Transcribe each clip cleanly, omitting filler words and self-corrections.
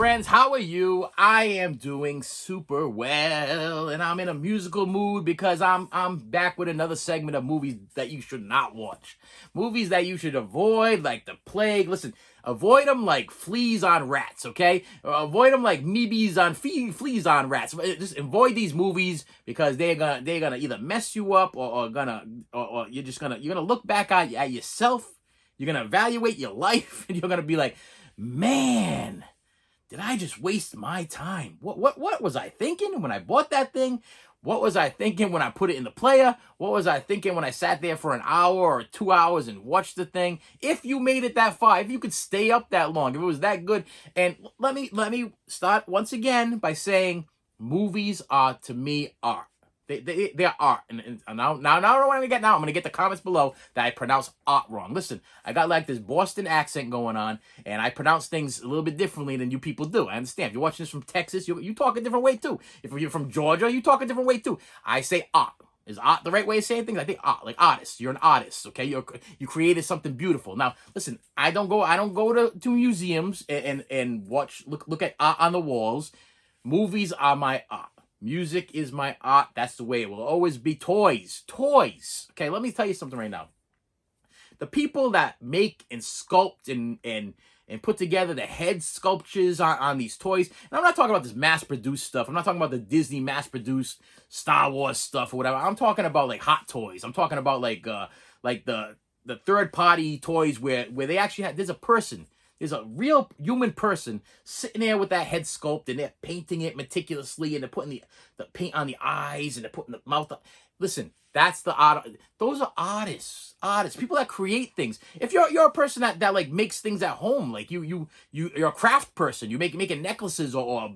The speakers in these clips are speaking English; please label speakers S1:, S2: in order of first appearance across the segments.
S1: friends, how are you? I am doing super well, and I'm in a musical mood because I'm back with another segment of movies that you should not watch. Movies that you should avoid like the plague. Listen, avoid them like fleas on rats, okay? Avoid them like mebies on fleas on rats. Just avoid these movies because they're gonna either mess you up or you're gonna look back at yourself. You're gonna evaluate your life, and you're gonna be like, man, did I just waste my time? What was I thinking when I bought that thing? What was I thinking when I put it in the player? What was I thinking when I sat there for an hour or 2 hours and watched the thing? If you made it that far, if you could stay up that long, if it was that good. And let me start once again by saying movies are, to me, art. They're art. And now what I'm going to get now, I'm going to get the comments below that I pronounce art wrong. Listen, I got like this Boston accent going on, and I pronounce things a little bit differently than you people do. I understand. If you're watching this from Texas, you talk a different way too. If you're from Georgia, you talk a different way too. I say art. Is art the right way of saying things? I think art, like artist. You're an artist, okay? You created something beautiful. Now, listen, I don't go to museums and look at art on the walls. Movies are my art. Music is my art. That's the way it will always be. Toys. Okay, let me tell you something right now. The people that make and sculpt and put together the head sculptures on these toys, and I'm not talking about this mass-produced stuff. I'm not talking about the Disney mass-produced Star Wars stuff or whatever. I'm talking about like Hot Toys. I'm talking about like the third-party toys where they actually have, there's a person. There's a real human person sitting there with that head sculpt, and they're painting it meticulously, and they're putting the paint on the eyes, and they're putting the mouth up. Listen, that's the art. Those are artists. People that create things. If you're a person that like makes things at home, like you're a craft person, you making necklaces or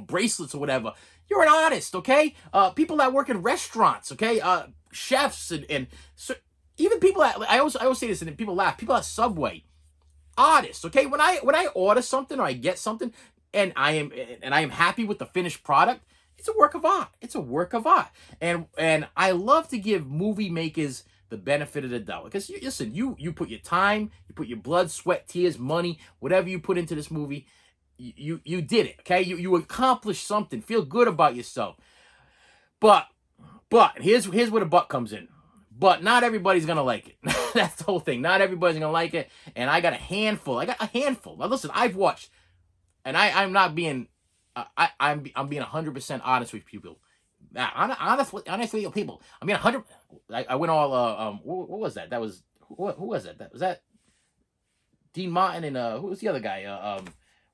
S1: bracelets or whatever, you're an artist, okay? People that work in restaurants, okay? Chefs and so, even people that, I always say this and people laugh. People at Subway. Artists, okay? When I order something or I get something and I am happy with the finished product, it's a work of art. It's a work of art. And I love to give movie makers the benefit of the doubt. Because listen, you put your time, you put your blood, sweat, tears, money, whatever you put into this movie, you did it, okay? You accomplished something. Feel good about yourself. But here's where the but comes in. But not everybody's going to like it. That's the whole thing. Not everybody's going to like it. And I got a handful. Now, listen, I've watched, and I'm not being, I'm being 100% honest with people. Honest with people. I mean, 100, I went all, what was that? Who was that? Was that Dean Martin and, who was the other guy?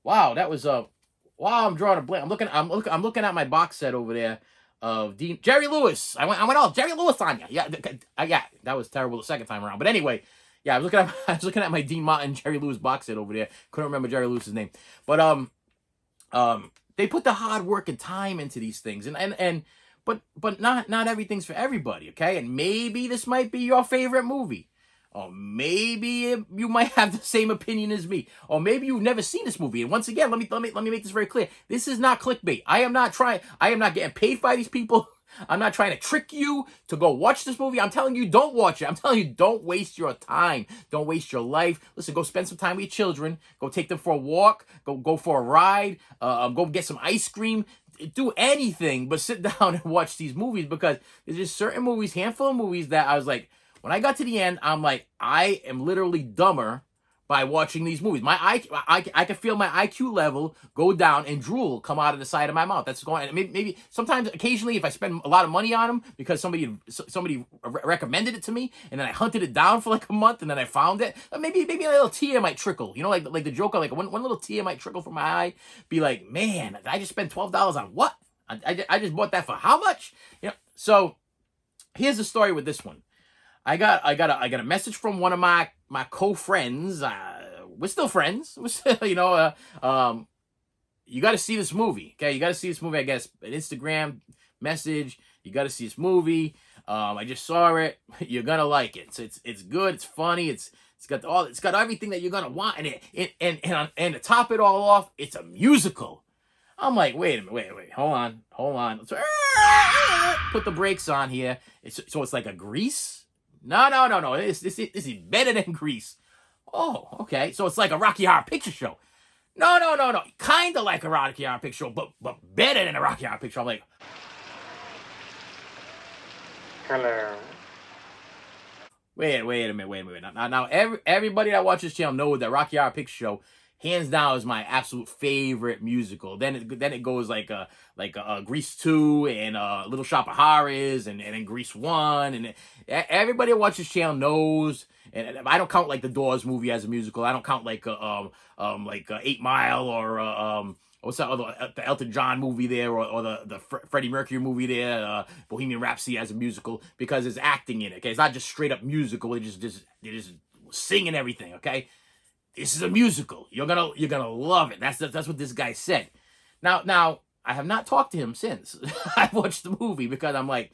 S1: Wow, that was, wow, I'm drawing a blank. I'm looking at my box set over there. Of Jerry Lewis. I went all Jerry Lewis on you. Yeah, that was terrible the second time around. But anyway, yeah, I was looking at my Dean Martin Jerry Lewis box set over there. Couldn't remember Jerry Lewis's name. But they put the hard work and time into these things, but not everything's for everybody, okay? And maybe this might be your favorite movie. Or maybe you might have the same opinion as me. Or maybe you've never seen this movie. And once again, let me make this very clear. This is not clickbait. I am not getting paid by these people. I'm not trying to trick you to go watch this movie. I'm telling you, don't watch it. I'm telling you, don't waste your time. Don't waste your life. Listen, go spend some time with your children. Go take them for a walk. Go for a ride. Go get some ice cream. Do anything but sit down and watch these movies, because there's just certain movies, handful of movies that I was like, when I got to the end, I'm like, I am literally dumber by watching these movies. I can feel my IQ level go down and drool come out of the side of my mouth. That's going. Maybe sometimes, occasionally, if I spend a lot of money on them because somebody recommended it to me, and then I hunted it down for like a month, and then I found it, maybe a little tear might trickle. You know, like the Joker, like one little tear might trickle from my eye. Be like, man, I just spent $12 on what? I just bought that for how much? You know. So here's the story with this one. I got a message from one of my co-friends. We're still friends. We're still, you got to see this movie. Okay, you got to see this movie. I guess an Instagram message. You got to see this movie. I just saw it. You're gonna like it. It's good. It's funny. It's got everything that you're gonna want. And to top it all off, it's a musical. I'm like, wait a minute, hold on. Put the brakes on here. So it's like a Grease. No. This is better than Grease. Oh, okay. So it's like a Rocky Horror Picture Show. No. Kind of like a Rocky Horror Picture Show, but better than a Rocky Horror Picture Show. I'm like,
S2: Hello.
S1: wait a minute. Now everybody that watches this channel knows that Rocky Horror Picture Show, hands down, is my absolute favorite musical. Then it goes like Grease 2 and Little Shop of Horrors and Grease 1, and everybody that watches this channel knows. And I don't count like the Doors movie as a musical. I don't count like 8 Mile or what's that other the Elton John movie there, or the Freddie Mercury movie there, Bohemian Rhapsody as a musical, because there's acting in it. Okay, it's not just straight up musical. They're just singing everything. Okay, this is a musical. You're gonna love it. That's what this guy said. Now I have not talked to him since I watched the movie, because I'm like,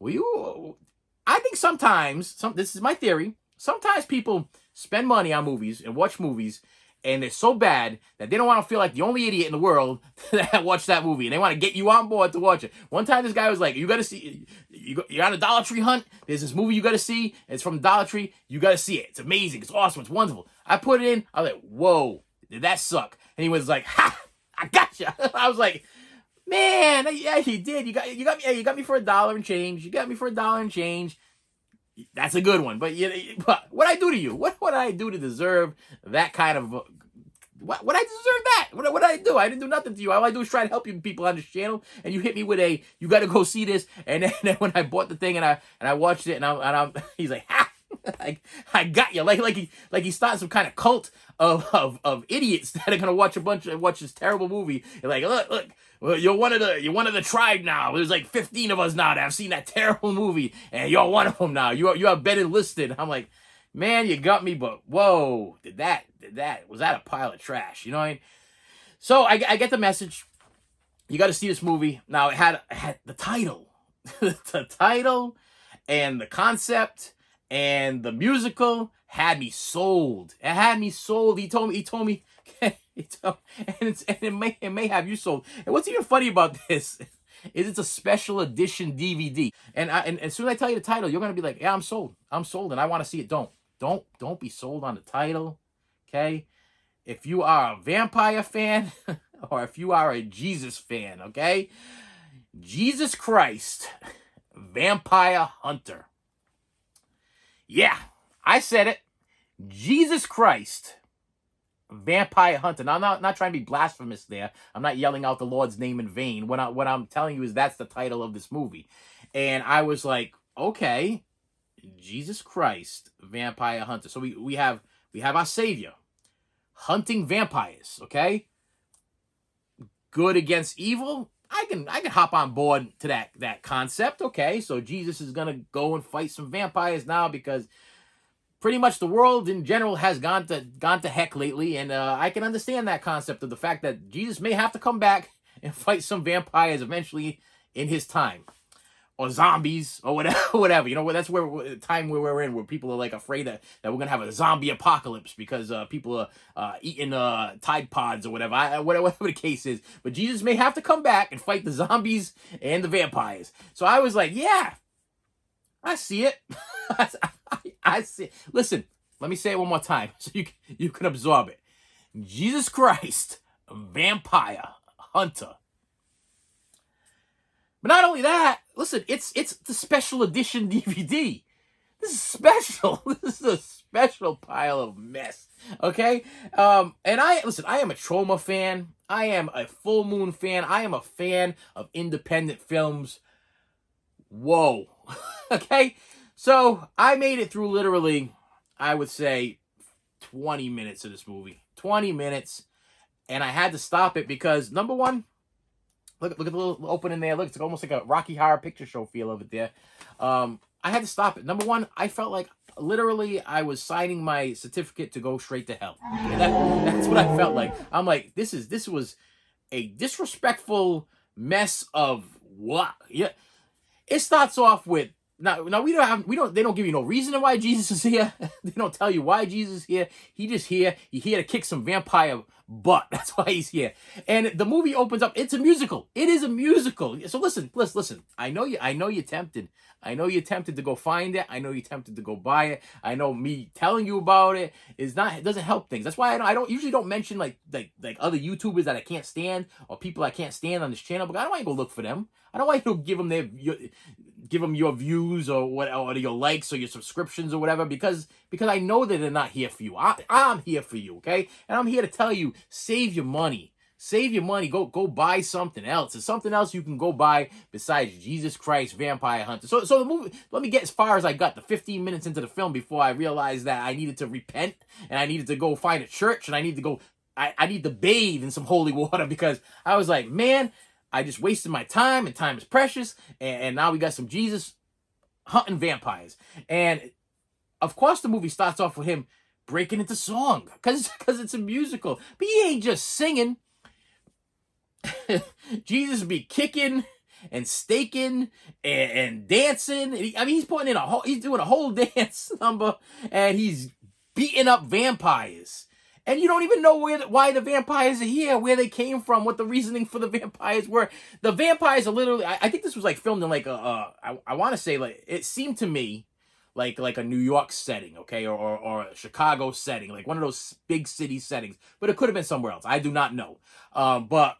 S1: I think sometimes this is my theory. Sometimes people spend money on movies and watch movies, and it's so bad that they don't want to feel like the only idiot in the world that watched that movie, and they want to get you on board to watch it. One time, this guy was like, "You got to see. You're on a Dollar Tree hunt. There's this movie you got to see. It's from Dollar Tree. You got to see it. It's amazing. It's awesome. It's wonderful." I put it in. I was like, "Whoa, did that suck?" And he was like, "Ha, I gotcha." I was like, "Man, yeah, you did. You got me. Yeah, you got me for $1 and change. You got me for $1 and change." That's a good one, but what I do to you? What would I do to deserve that kind of? What would I deserve that? What did I do? I didn't do nothing to you. All I do is try to help you people on this channel, and you hit me with you got to go see this. And then when I bought the thing and I watched it, and I'm he's like, ha, I got you. Like he started some kind of cult of idiots that are gonna watch this terrible movie. And like, look. Well, you're one of the tribe now. There's like 15 of us now that have seen that terrible movie, and you're one of them now. You have been enlisted. I'm like, man, you got me, but whoa, was that a pile of trash? You know what I mean? So I get the message. You got to see this movie. Now it had the title, the title, and the concept, and the musical had me sold. It had me sold. He told me. And it may have you sold. And what's even funny about this is it's a special edition DVD. And as soon as I tell you the title, you're gonna be like, yeah, I'm sold, and I want to see it. Don't be sold on the title, okay? If you are a vampire fan or if you are a Jesus fan, okay? Jesus Christ, Vampire Hunter. Yeah, I said it. Jesus Christ, Vampire Hunter. Now, I'm not trying to be blasphemous there. I'm not yelling out the Lord's name in vain. What I'm telling you is that's the title of this movie. And I was like, okay, Jesus Christ, Vampire Hunter. So we have our Savior hunting vampires, okay? Good against evil. I can hop on board to that concept, okay? So Jesus is gonna go and fight some vampires now, because pretty much the world in general has gone to heck lately, and I can understand that concept of the fact that Jesus may have to come back and fight some vampires eventually in his time, or zombies, or whatever. You know, that's the time where we're in, where people are like afraid that we're gonna have a zombie apocalypse because people are eating Tide Pods or whatever, whatever the case is. But Jesus may have to come back and fight the zombies and the vampires. So I was like, yeah, I see it. I see it. Listen, let me say it one more time so you can absorb it. Jesus Christ, Vampire Hunter. But not only that, listen, it's the special edition DVD. This is special. This is a special pile of mess. Okay? And I am a Trauma fan. I am a Full Moon fan. I am a fan of independent films. Whoa. Okay? So I made it through literally, I would say, 20 minutes of this movie. 20 minutes. And I had to stop it because, number one, look at the little opening there. Look, it's almost like a Rocky Horror Picture Show feel of it there. I had to stop it. Number one, I felt like literally I was signing my certificate to go straight to hell. That's what I felt like. I'm like, this was a disrespectful mess of what? Yeah. It starts off with Now they don't give you no reason why Jesus is here. They don't tell you why Jesus is here. He just here. He's here to kick some vampire butt. That's why he's here. And the movie opens up. It's a musical. It is a musical. So listen. I know you're tempted. I know you're tempted to go find it. I know you're tempted to go buy it. I know me telling you about it it doesn't help things. That's why I don't usually don't mention like other YouTubers that I can't stand or people I can't stand on this channel. But I don't want you to go look for them. I don't want you to give them your views or what, or your likes or your subscriptions or whatever, because I know that they're not here for you. I'm here for you, okay? And I'm here to tell you, save your money. Save your money. Go buy something else. There's something else you can go buy besides Jesus Christ Vampire Hunter. So the movie, let me get as far as I got, the 15 minutes into the film, before I realized that I needed to repent and I needed to go find a church and I need to bathe in some holy water, because I was like, man, I just wasted my time, and time is precious. And now we got some Jesus hunting vampires. And of course, the movie starts off with him breaking into song because it's a musical. But he ain't just singing. Jesus be kicking and staking and dancing. He's putting in he's doing a whole dance number, and he's beating up vampires. And you don't even know why the vampires are here, where they came from, what the reasoning for the vampires were. The vampires are literally, I think this was like filmed in like I want to say, like, it seemed to me like a New York setting, okay, or a Chicago setting, like one of those big city settings. But it could have been somewhere else. I do not know. But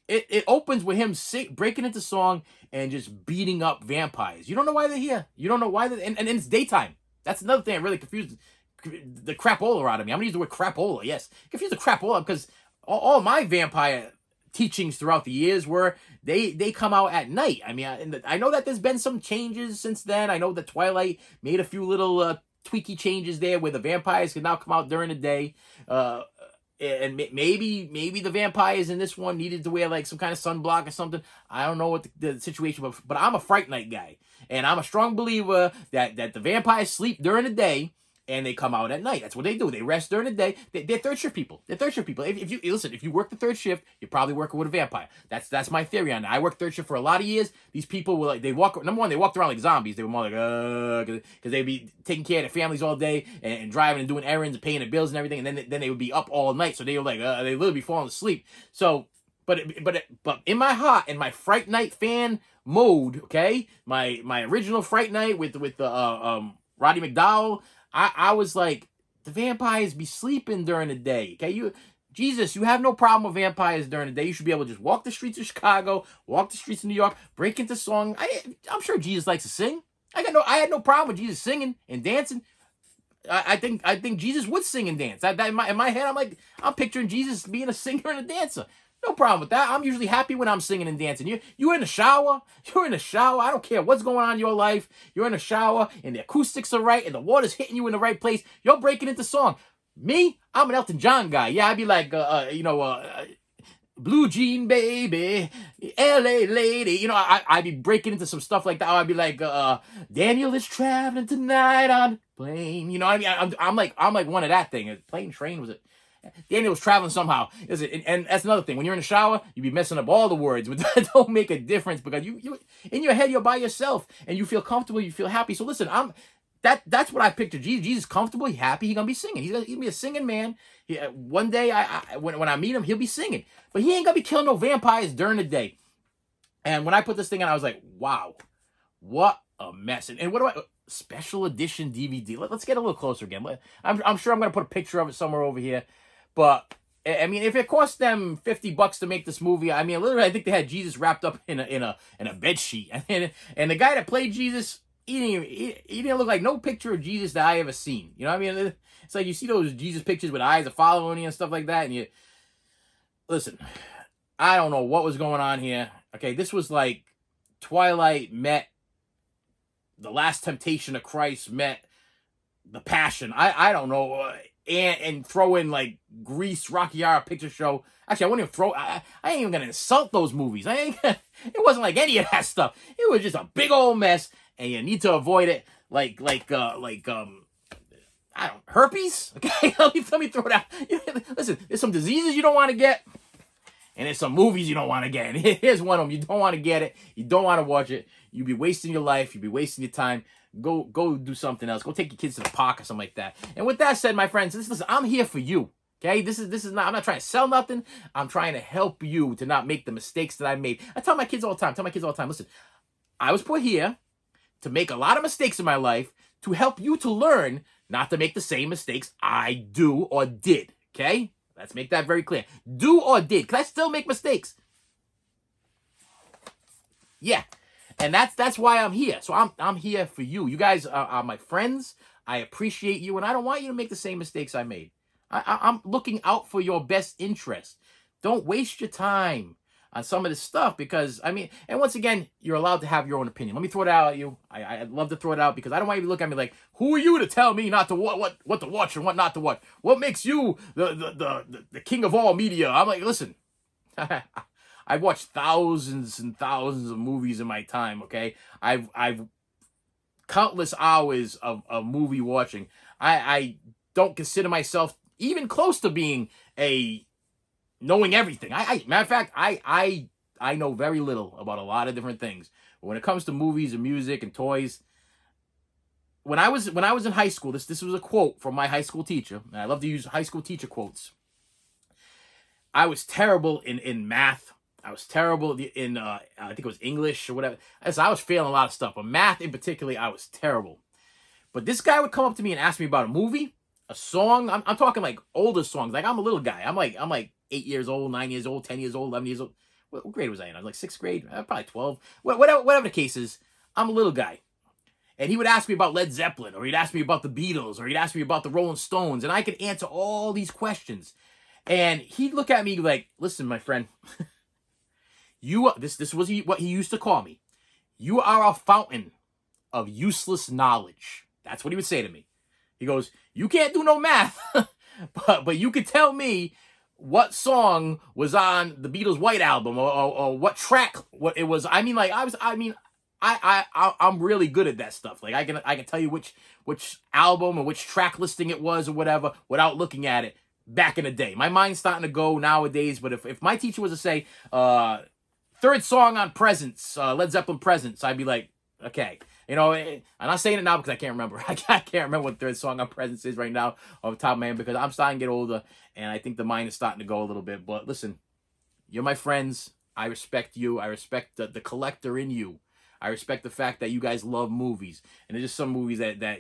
S1: it opens with him breaking into song and just beating up vampires. You don't know why they're here. You don't know why and it's daytime. That's another thing that really confused the crapola out of me. I'm gonna use the word crapola. Yes, confuse the crapola, because all my vampire teachings throughout the years were they come out at night. I mean, I know that there's been some changes since then. I know that Twilight made a few little tweaky changes there, where the vampires can now come out during the day. And maybe the vampires in this one needed to wear like some kind of sunblock or something. I don't know what the situation was, but I'm a Fright Night guy, and I'm a strong believer that the vampires sleep during the day and they come out at night. That's what they do. They rest during the day. They're third shift people. If you work the third shift, you're probably working with a vampire. That's my theory on that. I worked third shift for a lot of years. These people were like, number one, they walked around like zombies. They were more like, because they'd be taking care of their families all day and driving and doing errands and paying the bills and everything. And then they would be up all night. So they were like, they literally be falling asleep. So, but in my heart, in my Fright Night fan mode, okay, my original Fright Night with the Roddy McDowell, I was like, the vampires be sleeping during the day. Okay, Jesus, you have no problem with vampires during the day. You should be able to just walk the streets of Chicago, walk the streets of New York, break into song. I'm sure Jesus likes to sing. I had no problem with Jesus singing and dancing. I think Jesus would sing and dance. In my head, I'm picturing Jesus being a singer and a dancer. No problem with that. I'm usually happy when I'm singing and dancing. You're in the shower. You're in the shower. I don't care what's going on in your life. You're in the shower and the acoustics are right and the water's hitting you in the right place. You're breaking into song. Me, I'm an Elton John guy. Yeah, I'd be like, Blue Jean Baby, LA Lady. I'd be breaking into some stuff like that. I'd be like, Daniel is traveling tonight on plane. You know what I mean? I'm like one of that thing. Plane, train, was it? Daniel was traveling somehow. And that's another thing. When you're in the shower, you be messing up all the words, but that don't make a difference, because you in your head, you're by yourself and you feel comfortable, you feel happy. So listen, that's what I picture. Jesus comfortable, he's happy, he's gonna be singing. He's gonna be a singing man. One day, when I meet him, he'll be singing, but he ain't gonna be killing no vampires during the day. And when I put this thing on, I was like, wow, what a mess. And what do I? Special edition DVD. Let's get a little closer again. I'm sure I'm gonna put a picture of it somewhere over here. But I mean, if it cost them $50 to make this movie, I mean, literally, I think they had Jesus wrapped up in a bed sheet, and the guy that played Jesus, he didn't look like no picture of Jesus that I ever seen. You know what I mean? It's like you see those Jesus pictures with eyes are following you and stuff like that, and you listen. I don't know what was going on here. Okay, this was like Twilight met The Last Temptation of Christ met The Passion. I don't know. And throw in like Grease, Rocky Horror Picture Show. Actually, I wouldn't even throw. I ain't even gonna insult those movies. It wasn't like any of that stuff. It was just a big old mess, and you need to avoid it. Like I don't herpes. Okay, let me throw it out. Listen, there's some diseases you don't want to get, and there's some movies you don't want to get. And here's one of them. You don't want to get it. You don't want to watch it. you'd be wasting your life. You'd be wasting your time. Go do something else. Go take your kids to the park or something like that. And with that said, my friends, listen, I'm here for you. Okay, this is not. I'm not trying to sell nothing. I'm trying to help you to not make the mistakes that I made. I tell my kids all the time. Listen, I was put here to make a lot of mistakes in my life to help you to learn not to make the same mistakes I do or did. Okay, let's make that very clear. Do or did. Can I still make mistakes? Yeah. And that's why I'm here. So I'm here for you. You guys are my friends. I appreciate you, and I don't want you to make the same mistakes I made. I'm looking out for your best interest. Don't waste your time on some of this stuff because, I mean, and once again, you're allowed to have your own opinion. Let me throw it out at you. I'd love to throw it out because I don't want you to look at me like, who are you to tell me not to what to watch and what not to watch? What makes you the king of all media? I'm like, listen, I've watched thousands and thousands of movies in my time, okay? I've countless hours of movie watching. I don't consider myself even close to being knowing everything. Matter of fact, I know very little about a lot of different things. But when it comes to movies and music and toys, when I was in high school, this was a quote from my high school teacher, and I love to use high school teacher quotes. I was terrible in math. I was terrible in, I think it was English or whatever. So I was failing a lot of stuff. But math in particular, I was terrible. But this guy would come up to me and ask me about a movie, a song. I'm talking like older songs. Like I'm a little guy. I'm like 8 years old, 9 years old, 10 years old, 11 years old. What grade was I in? I was like 6th grade, probably 12. Whatever the case is, I'm a little guy. And he would ask me about Led Zeppelin, or he'd ask me about the Beatles, or he'd ask me about the Rolling Stones. And I could answer all these questions. And he'd look at me like, listen, my friend, this was what he used to call me. You are a fountain of useless knowledge. That's what he would say to me. He goes, you can't do no math, but you could tell me what song was on the Beatles' White Album or what track what it was. I mean, like I'm really good at that stuff. Like I can tell you which album or which track listing it was or whatever without looking at it back in the day. My mind's starting to go nowadays, but if my teacher was to say, third song on Presents, Led Zeppelin Presents, I'd be like, okay. You know, I'm not saying it now because I can't remember. I can't remember what the third song on Presents is right now off the top of my head because I'm starting to get older and I think the mind is starting to go a little bit. But listen, you're my friends. I respect you. I respect the collector in you. I respect the fact that you guys love movies. And there's just some movies that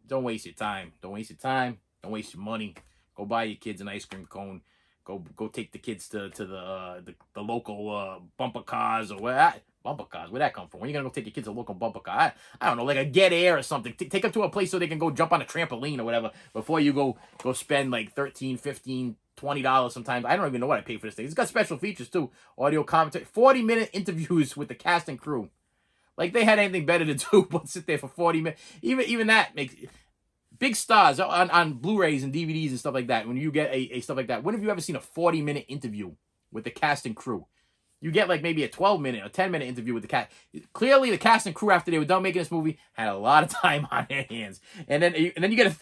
S1: don't waste your time. Don't waste your time. Don't waste your money. Go buy your kids an ice cream cone. Go take the kids to the local bumper cars or where. Bumper cars, where'd that come from? When are you gonna go take your kids to a local bumper car? I don't know, like a Get Air or something. Take them to a place so they can go jump on a trampoline or whatever before you go spend like $13, $15, $20 sometimes. I don't even know what I pay for this thing. It's got special features too. Audio commentary, 40-minute interviews with the cast and crew. Like they had anything better to do but sit there for 40 minutes. Even that makes big stars on Blu-rays and DVDs and stuff like that. When you get a stuff like that, when have you ever seen a 40-minute interview with the cast and crew? You get like maybe a 12-minute or 10-minute interview with the cast. Clearly, the cast and crew, after they were done making this movie, had a lot of time on their hands. And then you get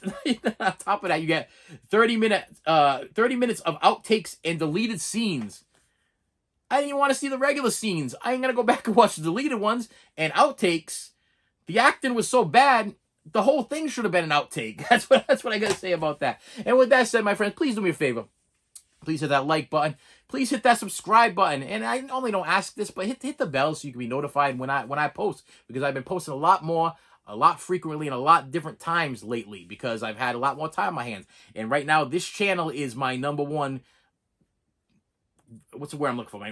S1: on top of that, you get 30 minutes of outtakes and deleted scenes. I didn't even want to see the regular scenes. I ain't gonna go back and watch the deleted ones and outtakes. The acting was so bad, the whole thing should have been an outtake. That's what I gotta say about that. And with that said, my friends, please do me a favor. Please hit that like button. Please hit that subscribe button. And I normally don't ask this, but hit the bell so you can be notified when I post. Because I've been posting a lot more, a lot frequently, and a lot different times lately. Because I've had a lot more time on my hands. And right now, this channel is my number one. What's the word I'm looking for? My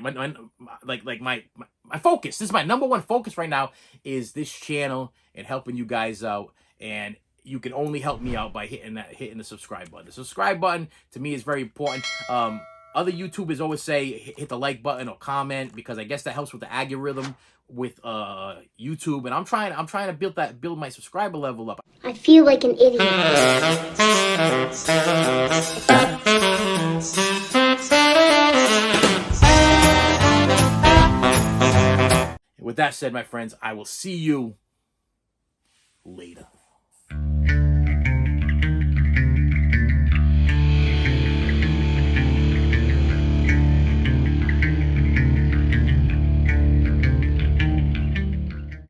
S1: focus. This is my number one focus right now. Is this channel and helping you guys out. And you can only help me out by hitting the subscribe button. The subscribe button to me is very important. Other YouTubers always say hit the like button or comment because I guess that helps with the algorithm with YouTube. And I'm trying to build my subscriber level up.
S3: I feel like an idiot.
S1: With that said, my friends, I will see you later.